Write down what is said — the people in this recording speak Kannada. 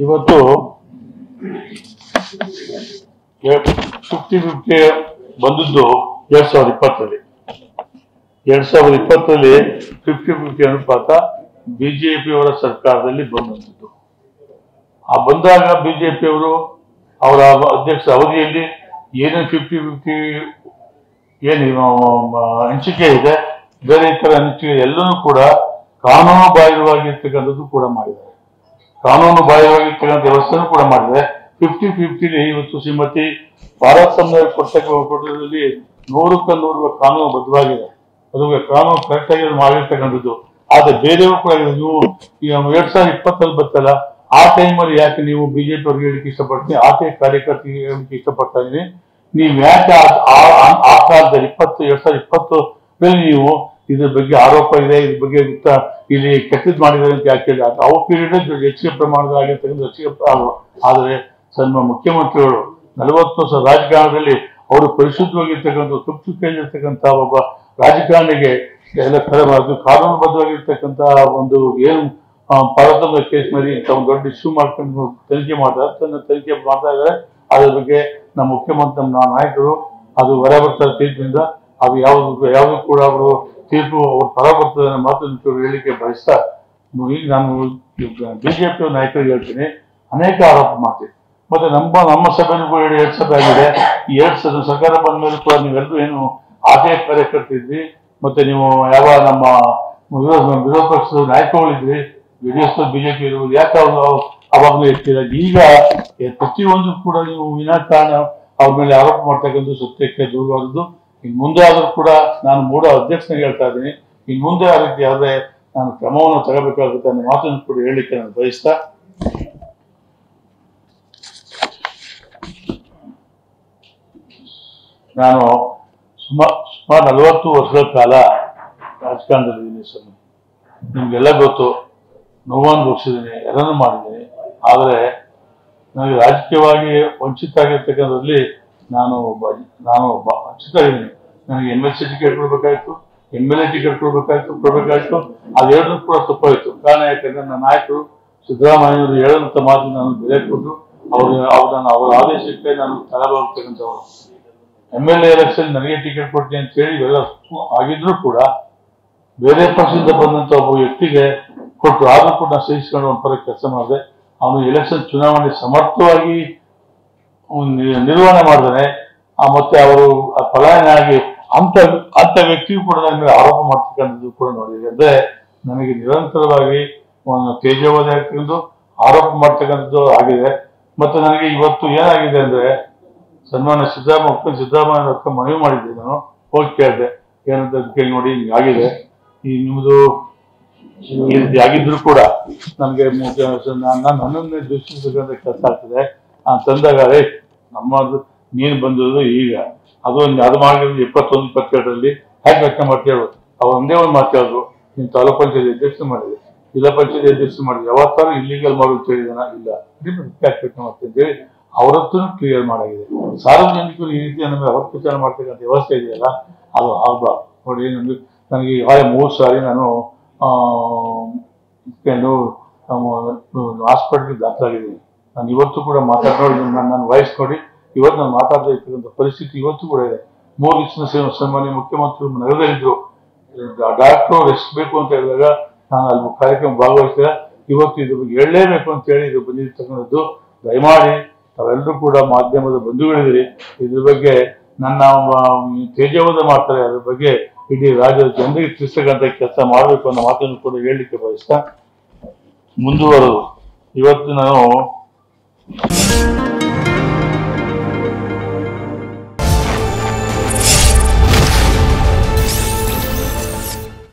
ಇವತ್ತು 50-50 ಬಂದದ್ದು 2020 2020 50-50 ಅನುಪಾತ ಬಿಜೆಪಿಯವರ ಸರ್ಕಾರದಲ್ಲಿ ಬಂದಂಥದ್ದು. ಆ ಬಂದಾಗ ಬಿಜೆಪಿಯವರು ಅವರ ಅಧ್ಯಕ್ಷ ಅವಧಿಯಲ್ಲಿ ಏನೇನು 50-50 ಏನು ಹಂಚಿಕೆ ಇದೆ, ಬೇರೆ ಇತರ ಹಂಚಿಕೆ ಎಲ್ಲನೂ ಕೂಡ ಕಾನೂನು ಬಾಹಿರವಾಗಿರ್ತಕ್ಕಂಥದ್ದು ಕೂಡ ಮಾಡಿದ್ದಾರೆ. ಕಾನೂನು ಬಾಹಿರವಾಗಿರ್ತಕ್ಕಂಥ ವ್ಯವಸ್ಥೆನೂ ಕೂಡ ಮಾಡಿದ್ದಾರೆ. 50-50 ಇವತ್ತು ಶ್ರೀಮತಿ ಪಾರ್ವತಮ್ಮ ಕೊಟ್ಟದಲ್ಲಿ 100% ಕಾನೂನು ಬದ್ಧವಾಗಿದೆ. ಅದು ಕಾನೂನು ಕರೆಕ್ಟ್ ಆಗಿ ಮಾಡಿರ್ತಕ್ಕಂಥದ್ದು. ಆದ್ರೆ ಬೇರೆಯವರು ಕೂಡ ನೀವು 2020 ಬರ್ತಲ್ಲ, ಆ ಟೈಮಲ್ಲಿ ಯಾಕೆ ನೀವು ಬಿಜೆಪಿ ಅವ್ರಿಗೆ ಹೇಳಿಕ್ಕೆ ಇಷ್ಟಪಡ್ತೀನಿ, ಆಕೆ ಕಾರ್ಯಕರ್ತರಿಗೆ ಹೇಳಿಕ್ಕೆ ಇಷ್ಟಪಡ್ತಾ ಇದೀನಿ. ನೀವು ಯಾಕೆ ಆ ಕಾಲದಲ್ಲಿ 2020 ನೀವು ಇದ್ರ ಬಗ್ಗೆ ಆರೋಪ ಇದೆ, ಇದ್ರ ಬಗ್ಗೆ ಇಲ್ಲಿ ಕೆಟ್ಟದ್ ಮಾಡಿದ್ದಾರೆ ಅಂತ ಯಾಕೆ ಹೇಳಿ, ಅವ್ರ ಪೀರಿಯಡ್ ಹೆಚ್ಚಿನ ಪ್ರಮಾಣದಾಗಿರ್ತಕ್ಕಂಥ ಆದರೆ ಸನ್ಮಾನ್ಯ ಮುಖ್ಯಮಂತ್ರಿಗಳು 40 ವರ್ಷ ರಾಜಕಾರಣದಲ್ಲಿ ಅವರು ಪರಿಶುದ್ಧವಾಗಿರ್ತಕ್ಕಂಥ ತಪ್ಪು ಕೇಳಿರ್ತಕ್ಕಂಥ ಒಬ್ಬ ರಾಜಕಾರಣಿಗೆ ಎಲ್ಲ ಕಾನೂನುಬದ್ಧವಾಗಿರ್ತಕ್ಕಂಥ ಒಂದು ಏನು ಪಾರ್ವತಮ್ಮ ಕೇಸ್ ಮೇಲೆ ಇಂಥ ಒಂದು ದೊಡ್ಡ ಇಶ್ಯೂ ಮಾಡ್ಕೊಂಡು ತನಿಖೆ ಮಾಡ್ತಾ ಇದ್ದಾರೆ. ಅದ್ರ ಬಗ್ಗೆ ನಮ್ಮ ಮುಖ್ಯಮಂತ್ರಿ ನಮ್ಮ ನಾಯಕರು ಅದು ಹೊರ ಬರ್ತಾರೆ ತೀರ್ಪಿನಿಂದ. ಅದು ಯಾವುದು ಕೂಡ ಅವರು ತೀರ್ಪು ಅವ್ರ ಪರ ಬರ್ತದೆ ಅನ್ನೋ ಮಾತನ್ನು ಹೇಳಿಕೆ ಬಯಸ್ತಾ ಈಗ ನಾನು ಬಿಜೆಪಿ ನಾಯಕರಿಗೆ ಹೇಳ್ತೀನಿ, ಅನೇಕ ಆರೋಪ ಮಾಡ್ತೀವಿ. ಮತ್ತೆ ನಮ್ಮ ಸಭೆನೂ ಕೂಡ 2 ಸಭೆ ಆಗಿದೆ. ಈ 2 ಸರ್ಕಾರ ಬಂದ ಮೇಲೆ ಕೂಡ ನೀವೆಲ್ಲರೂ ಏನು ಆಟೆ ಕಾರ್ಯಕರ್ತಿದ್ರಿ, ಮತ್ತೆ ನೀವು ಯಾವ ನಮ್ಮ ವಿರೋಧ ಪಕ್ಷದ ನಾಯಕಗಳಿದ್ರಿ, ಬಿಜೆಪಿ ಇರುವುದು ಯಾಕೆ ಅವಾಗಲೂ ಇರ್ತೀರ. ಈಗ ಪ್ರತಿಯೊಂದು ಕೂಡ ನೀವು ವಿನಾಕಾರಣ ಅವ್ರ ಮೇಲೆ ಆರೋಪ ಮಾಡ್ತಕ್ಕಂಥ ಸತ್ಯಕ್ಕೆ ದೂರವಾದದ್ದು. ಇನ್ ಮುಂದೆ ಆದ್ರೂ ಕೂಡ ನಾನು ಮೂಡ ಅಧ್ಯಕ್ಷನಾಗಿ ಹೇಳ್ತಾ ಇದ್ದೀನಿ, ಇನ್ ಮುಂದೆ ಆ ರೀತಿ ಆದ್ರೆ ನಾನು ಕ್ರಮವನ್ನು ತಗೋಬೇಕಾಗುತ್ತೆ ಅನ್ನೋ ಮಾತನ್ನು ಕೂಡ ಹೇಳಲಿಕ್ಕೆ ನಾನು ಬಯಸ್ತಾ, ನಾನು ಸುಮಾರು 40 ವರ್ಷಗಳ ಕಾಲ ರಾಜಕಾರಣದಲ್ಲಿದ್ದೀನಿ ಸರ್. ನಿಮ್ಗೆಲ್ಲ ಗೊತ್ತು, ನೋವನ್ನು ಭೋಗಿಸಿದ್ದೀನಿ, ಎಲ್ಲನೂ ಮಾಡಿದ್ದೀನಿ. ಆದರೆ ನನಗೆ ರಾಜಕೀಯವಾಗಿ ವಂಚಿತ ಆಗಿರ್ತಕ್ಕಂಥದ್ರಲ್ಲಿ ನಾನು ಒಬ್ಬ ವಂಚಿತ ಆಗಿದ್ದೀನಿ. ನನಗೆ MLC ಟಿಕೆಟ್ ಕೊಡ್ಬೇಕಾಯ್ತು, MLA ಟಿಕೆಟ್ ಕೊಡ್ಬೇಕಾಯ್ತು. ಅದೆರಡೂ ಕೂಡ ತಪ್ಪಾಯ್ತು. ಕಾರಣ ಯಾಕಂದ್ರೆ ನನ್ನ ನಾಯಕರು ಸಿದ್ದರಾಮಯ್ಯವರು ಹೇಳಂತ ಮಾತು ನಾನು ಬೆಲೆ ಕೊಟ್ಟು ಅವರ ಆದೇಶಕ್ಕೆ ನಾನು ತಲೆಬಾಗ್ತಕ್ಕಂಥವ್ರು. MLA ಎಲೆಕ್ಷನ್ ನನಗೆ ಟಿಕೆಟ್ ಕೊಡ್ತೀನಿ ಅಂತ ಹೇಳಿ ಇವೆಲ್ಲ ಆಗಿದ್ರು ಕೂಡ ಬೇರೆ ಪಕ್ಷದಿಂದ ಬಂದಂತ ಒಬ್ಬ ವ್ಯಕ್ತಿಗೆ ಕೊಟ್ಟು ಆದ್ರೂ ಕೂಡ ನಾನು ಸಹಿಸಿಕೊಂಡು ಒಂದು ಪರ ಕೆಲಸ ಮಾಡಿದೆ. ಅವನು ಎಲೆಕ್ಷನ್ ಚುನಾವಣೆ ಸಮರ್ಥವಾಗಿ ನಿರ್ವಹಣೆ ಮಾಡಿದಾನೆ. ಮತ್ತೆ ಅವರು ಪಲಾಯನ ಆಗಿ ಅಂತ ವ್ಯಕ್ತಿಯು ಕೂಡ ನನ್ನ ಮೇಲೆ ಆರೋಪ ಮಾಡ್ತಕ್ಕಂಥದ್ದು ಕೂಡ ನೋಡಿದೆ. ಅಂದ್ರೆ ನನಗೆ ನಿರಂತರವಾಗಿ ಒಂದು ತೇಜವಾದ ಆರೋಪ ಮಾಡ್ತಕ್ಕಂಥದ್ದು ಆಗಿದೆ. ಮತ್ತೆ ನನಗೆ ಇವತ್ತು ಏನಾಗಿದೆ ಅಂದ್ರೆ ಸನ್ಮಾನ್ಯ ಸಿದ್ದರಾಮಯ್ಯ ಮನವಿ ಮಾಡಿದ್ದೆ. ನಾನು ಹೋಗಿ ಕೇಳಿದೆ, ಏನಂತ ಕೇಳಿ ನೋಡಿ ಹಿಂಗೆ ಆಗಿದೆ, ಈ ನಿಮ್ದು ಈ ರೀತಿ ಆಗಿದ್ರು ಕೂಡ ನನಗೆ ನನ್ನನ್ನೇ ದೃಷ್ಟಿಸಬೇಕಂತ ಕೆಲಸ ಆಗ್ತದೆ ತಂದಾಗ ನಮ್ಮದು ನೀನು ಬಂದಿರೋದು ಈಗ ಅದು ಮಾಡಿರೋದು 21-22 ಹೇಗೆ ವ್ಯಕ್ತ ಮಾಡ್ತೀವಿ. ಅವ್ರು ಒಂದೇ ಒಂದು ಮಾತಾಡಿದ್ರು, ನೀನು ತಾಲೂಕ್ ಪಂಚಾಯತ್ ಅಧ್ಯಕ್ಷ ಮಾಡಿದೆ, ಜಿಲ್ಲಾ ಪಂಚಾಯತ್ ಅಧ್ಯಕ್ಷ ಮಾಡಿದೆ, ಯಾವತ್ತಾರು ಇಲ್ಲಿಗಲ್ ಮಾಡೋದು ಹೇಳಿದಾನ ಇಲ್ಲ ಯಾಕೆ ವ್ಯಕ್ತ ಮಾಡ್ತೀನಿ ಅಂತೇಳಿ ಅವರತ್ತೂ ಕ್ಲಿಯರ್ ಮಾಡಾಗಿದೆ. ಸಾರ್ವಜನಿಕರು ಈ ರೀತಿ ನಮಗೆ ಅವಪ್ರಚಾರ ಮಾಡ್ತಕ್ಕಂಥ ವ್ಯವಸ್ಥೆ ಇದೆಯಲ್ಲ, ಅದು ಹೌದಾ ನೋಡಿ. ನನಗೆ ಈಗಾಗಲೇ 3 ಸಾರಿ ನಾನು ಹಾಸ್ಪಿಟ್ಲ್ಗೆ ದಾಖಲಾಗಿದ್ದೀನಿ. ನಾನು ಇವತ್ತು ಕೂಡ ಮಾತಾಡಿ ನನ್ನ ವಾಯ್ಸ್ ನೋಡಿ ಇವತ್ತು ನಾನು ಮಾತಾಡದೇ ಇರ್ತಕ್ಕಂಥ ಪರಿಸ್ಥಿತಿ ಇವತ್ತು ಕೂಡ ಇದೆ. 3 ದಿವಸ ಸನ್ಮಾನ್ಯ ಮುಖ್ಯಮಂತ್ರಿ ನಗರದಲ್ಲಿದ್ರು, ಡಾಕ್ಟ್ರು ರೆಸ್ಟ್ ಬೇಕು ಅಂತ ಹೇಳಿದಾಗ ನಾನು ಅಲ್ಲಿ ಕಾರ್ಯಕ್ರಮ ಭಾಗವಹಿಸಿದೆ. ಇವತ್ತು ಇದ್ರ ಬಗ್ಗೆ ಹೇಳಲೇಬೇಕು ಅಂತ ಹೇಳಿ ಇದು ಬಂದಿರ್ತಕ್ಕಂಥದ್ದು. ದಯಮಾಡಿ ತಾವೆಲ್ಲರೂ ಕೂಡ ಮಾಧ್ಯಮದ ಬಂಧುಗಳಿದ್ದೀರಿ, ಇದ್ರ ಬಗ್ಗೆ ನನ್ನ ತೇಜವಾದ ಮಾಡ್ತಾರೆ, ಅದ್ರ ಬಗ್ಗೆ ಇಡೀ ರಾಜ್ಯದ ಜನರಿಗೆ ತಿಳಿಸ್ತಕ್ಕಂಥ ಕೆಲಸ ಮಾಡಬೇಕು ಅನ್ನೋ ಮಾತನ್ನು ಕೂಡ ಹೇಳಲಿಕ್ಕೆ ಬಯಸ್ತಾ ಮುಂದುವರೆದು ಇವತ್ತು ನಾನು